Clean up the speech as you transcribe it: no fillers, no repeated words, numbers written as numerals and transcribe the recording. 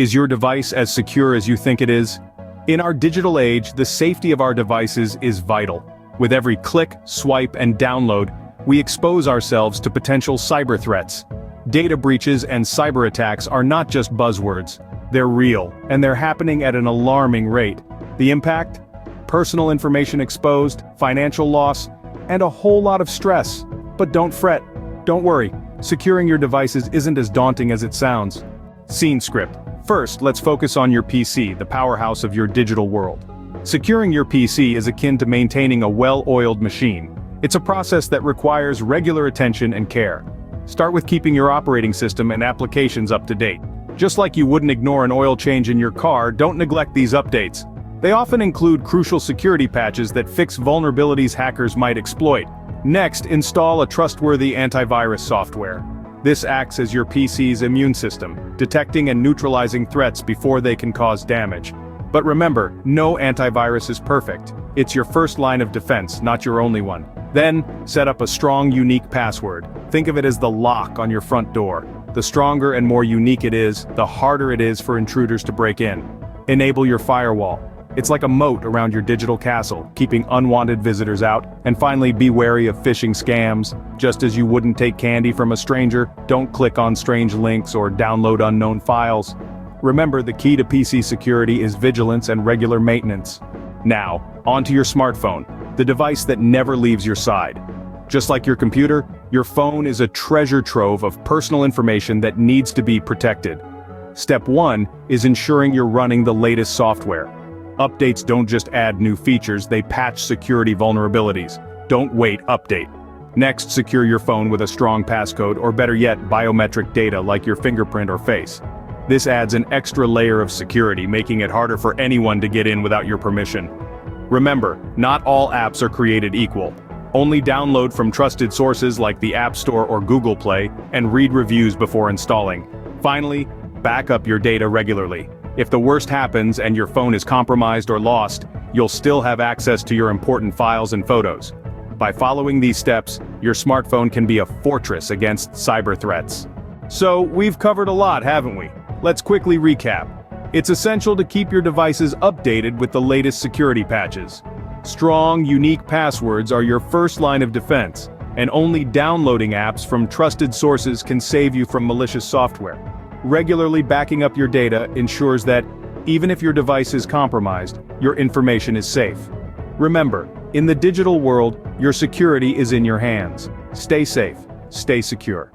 Is your device as secure as you think it is? In our digital age, the safety of our devices is vital. With every click, swipe, and download, we expose ourselves to potential cyber threats. Data breaches and cyber attacks are not just buzzwords. They're real, and they're happening at an alarming rate. The impact? Personal information exposed, financial loss, and a whole lot of stress. But don't fret. Don't worry. Securing your devices isn't as daunting as it sounds. Scene script. First, let's focus on your PC, the powerhouse of your digital world. Securing your PC is akin to maintaining a well-oiled machine. It's a process that requires regular attention and care. Start with keeping your operating system and applications up to date. Just like you wouldn't ignore an oil change in your car, don't neglect these updates. They often include crucial security patches that fix vulnerabilities hackers might exploit. Next, install a trustworthy antivirus software. This acts as your PC's immune system, detecting and neutralizing threats before they can cause damage. But remember, no antivirus is perfect. It's your first line of defense, not your only one. Then, set up a strong, unique password. Think of it as the lock on your front door. The stronger and more unique it is, the harder it is for intruders to break in. Enable your firewall. It's like a moat around your digital castle, keeping unwanted visitors out. And finally, be wary of phishing scams. Just as you wouldn't take candy from a stranger, don't click on strange links or download unknown files. Remember, the key to PC security is vigilance and regular maintenance. Now, onto your smartphone, the device that never leaves your side. Just like your computer, your phone is a treasure trove of personal information that needs to be protected. Step 1 is ensuring you're running the latest software. Updates don't just add new features, they patch security vulnerabilities. Don't wait, update. Next, secure your phone with a strong passcode, or better yet, biometric data like your fingerprint or face. This adds an extra layer of security, making it harder for anyone to get in without your permission. Remember, not all apps are created equal. Only download from trusted sources like the App Store or Google Play, and read reviews before installing. Finally, back up your data regularly. If the worst happens and your phone is compromised or lost, you'll still have access to your important files and photos. By following these steps, your smartphone can be a fortress against cyber threats. So, we've covered a lot, haven't we? Let's quickly recap. It's essential to keep your devices updated with the latest security patches. Strong, unique passwords are your first line of defense, and only downloading apps from trusted sources can save you from malicious software. Regularly backing up your data ensures that, even if your device is compromised, your information is safe. Remember, in the digital world, your security is in your hands. Stay safe, stay secure.